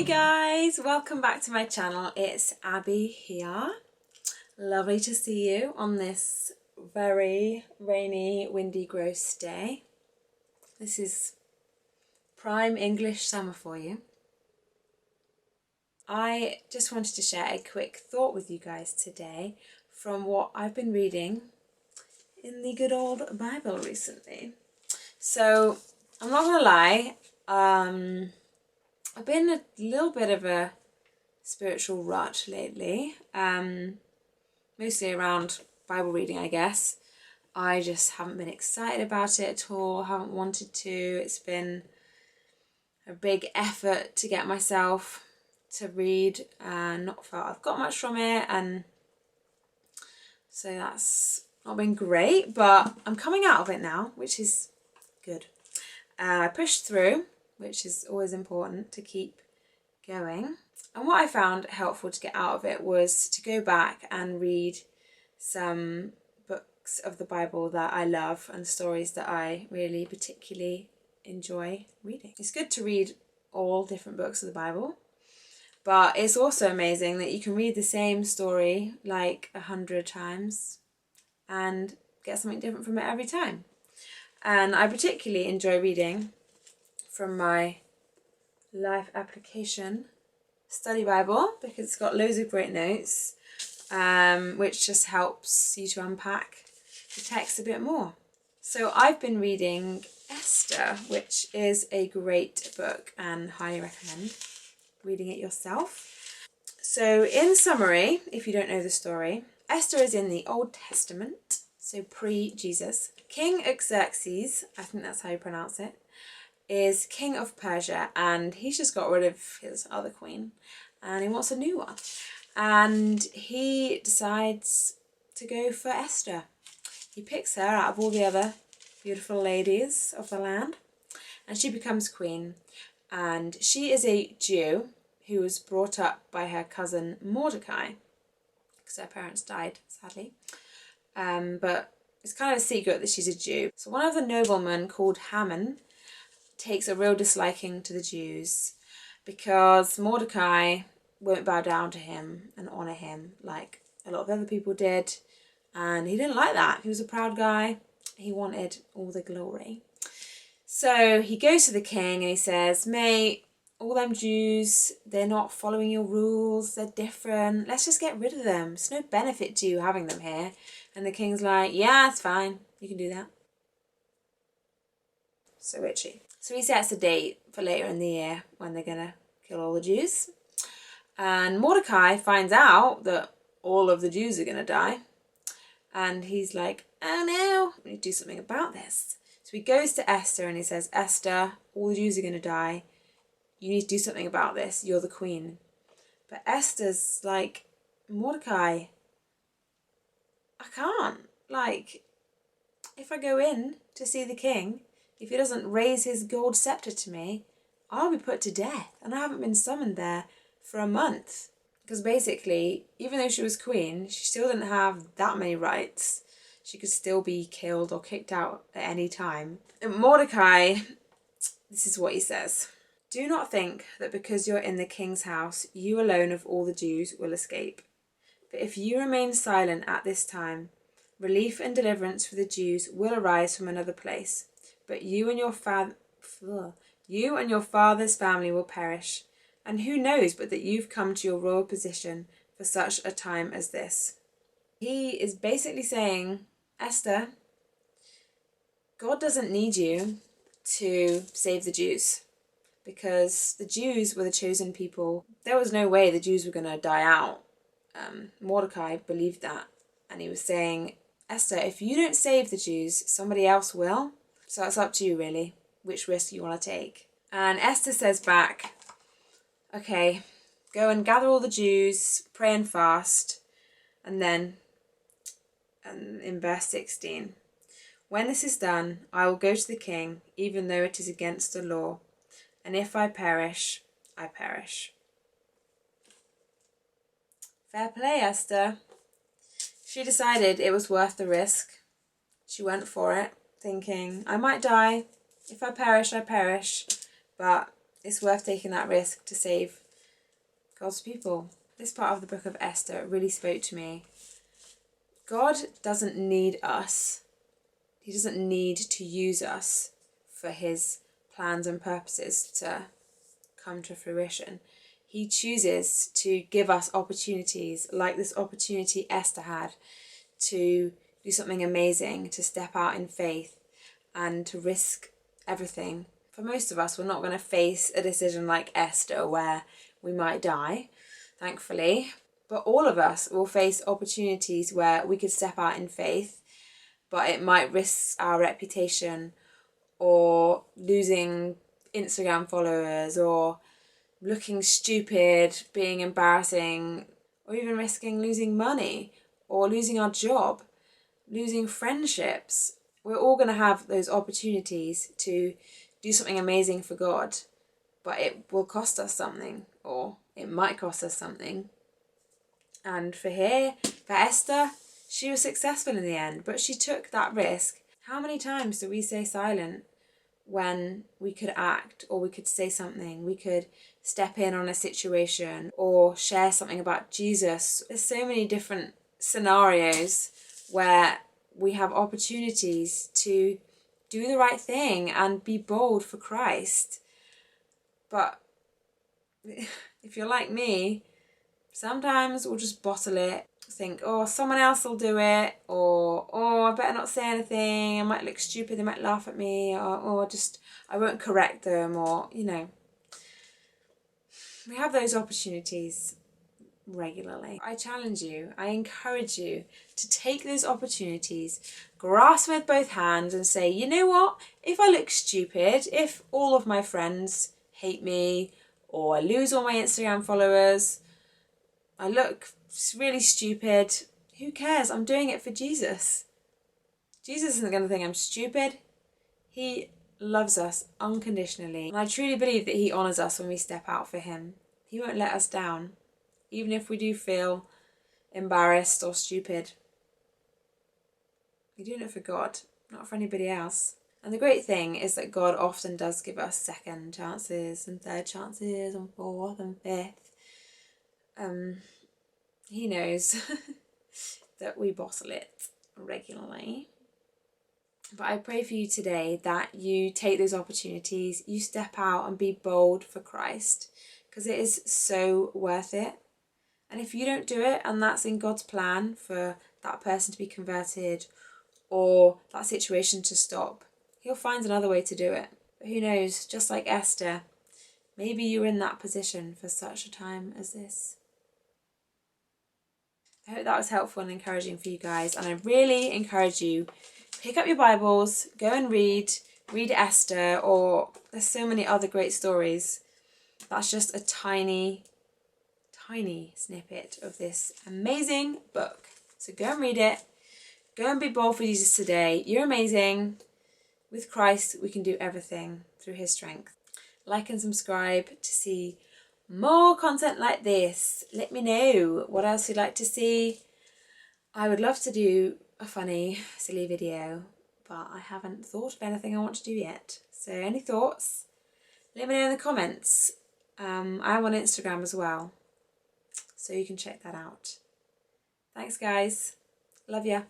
guys, welcome back to my channel. It's Abby here. Lovely to see you on this very rainy, windy, gross day. This is prime English summer for you. I just wanted to share a quick thought with you guys today from what I've been reading in the good old Bible recently. So, I'm not gonna lie, I've been a little bit of a spiritual rut lately, mostly around Bible reading, I guess. I just haven't been excited about it at all, haven't wanted to. It's been a big effort to get myself to read and not felt I've got much from it, and so that's not been great, but I'm coming out of it now, which is good. I pushed through, which is always important to keep going. And what I found helpful to get out of it was to go back and read some books of the Bible that I love and stories that I really particularly enjoy reading. It's good to read all different books of the Bible, but it's also amazing that you can read the same story like 100 times and get something different from it every time. And I particularly enjoy reading from my life application study Bible because it's got loads of great notes, which just helps you to unpack the text a bit more. So I've been reading Esther, which is a great book and highly recommend reading it yourself. So in summary, if you don't know the story, Esther is in the Old Testament, so pre-Jesus. King Xerxes, I think that's how you pronounce it, is king of Persia, and he's just got rid of his other queen and he wants a new one, and he decides to go for Esther. He picks her out of all the other beautiful ladies of the land and she becomes queen. And she is a Jew who was brought up by her cousin Mordecai because her parents died, sadly, but it's kind of a secret that she's a Jew. So one of the noblemen called Haman takes a real disliking to the Jews because Mordecai won't bow down to him and honour him like a lot of other people did, and he didn't like that. He was a proud guy. He wanted all the glory. So he goes to the king and he says, mate, all them Jews, they're not following your rules, they're different, let's just get rid of them. It's no benefit to you having them here. And the king's like, yeah, it's fine, you can do that. So itchy. So he sets a date for later in the year when they're gonna kill all the Jews. And Mordecai finds out that all of the Jews are gonna die. And he's like, oh no, we need to do something about this. So he goes to Esther and he says, Esther, all the Jews are gonna die. You need to do something about this. You're the queen. But Esther's like, Mordecai, I can't. Like, if I go in to see the king, if he doesn't raise his gold scepter to me, I'll be put to death. And I haven't been summoned there for a month. Because basically, even though she was queen, she still didn't have that many rights. She could still be killed or kicked out at any time. And Mordecai, this is what he says. Do not think that because you're in the king's house, you alone of all the Jews will escape. But if you remain silent at this time, relief and deliverance for the Jews will arise from another place. But you and your father's family will perish. And who knows but that you've come to your royal position for such a time as this. He is basically saying, Esther, God doesn't need you to save the Jews, because the Jews were the chosen people. There was no way the Jews were going to die out. Mordecai believed that, and he was saying, Esther, if you don't save the Jews, somebody else will. So it's up to you, really, which risk you want to take. And Esther says back, okay, go and gather all the Jews, pray and fast, and then, in verse 16, when this is done, I will go to the king, even though it is against the law, and if I perish, I perish. Fair play, Esther. She decided it was worth the risk. She went for it, thinking, I might die. If I perish, I perish. But it's worth taking that risk to save God's people. This part of the book of Esther really spoke to me. God doesn't need us. He doesn't need to use us for his plans and purposes to come to fruition. He chooses to give us opportunities, like this opportunity Esther had, to do something amazing, to step out in faith and to risk everything. For most of us, we're not going to face a decision like Esther where we might die, thankfully. But all of us will face opportunities where we could step out in faith, but it might risk our reputation or losing Instagram followers or looking stupid, being embarrassing, or even risking losing money or losing our job, losing friendships. We're all going to have those opportunities to do something amazing for God, but it will cost us something, or it might cost us something. And for Esther, she was successful in the end, but she took that risk. How many times do we stay silent when we could act, or we could say something, we could step in on a situation or share something about Jesus? There's so many different scenarios where we have opportunities to do the right thing and be bold for Christ. But if you're like me, sometimes we'll just bottle it, think, oh, someone else will do it, or oh, I better not say anything, I might look stupid, they might laugh at me, or just I won't correct them, or we have those opportunities regularly. I challenge you, I encourage you to take those opportunities, grasp them with both hands and say, you know what, if I look stupid, if all of my friends hate me, or I lose all my Instagram followers, I look really stupid, who cares? I'm doing it for Jesus. Jesus isn't going to think I'm stupid. He loves us unconditionally. And I truly believe that he honours us when we step out for him. He won't let us down, even if we do feel embarrassed or stupid. You're doing it for God, not for anybody else. And the great thing is that God often does give us second chances and third chances and fourth and fifth. He knows that we bottle it regularly. But I pray for you today that you take those opportunities, you step out and be bold for Christ, because it is so worth it. And if you don't do it, and that's in God's plan for that person to be converted or that situation to stop, he'll find another way to do it. But who knows, just like Esther, maybe you're in that position for such a time as this. I hope that was helpful and encouraging for you guys, and I really encourage you, pick up your Bibles, go and read Esther, or there's so many other great stories. That's just a tiny snippet of this amazing book. So go and read it, go and be bold for Jesus today. You're amazing. With Christ, we can do everything through his strength. Like and subscribe to see more content like this. Let me know what else you'd like to see. I would love to do a funny, silly video, but I haven't thought of anything I want to do yet. So any thoughts? Let me know in the comments. I'm on Instagram as well, so you can check that out. Thanks guys. Love ya.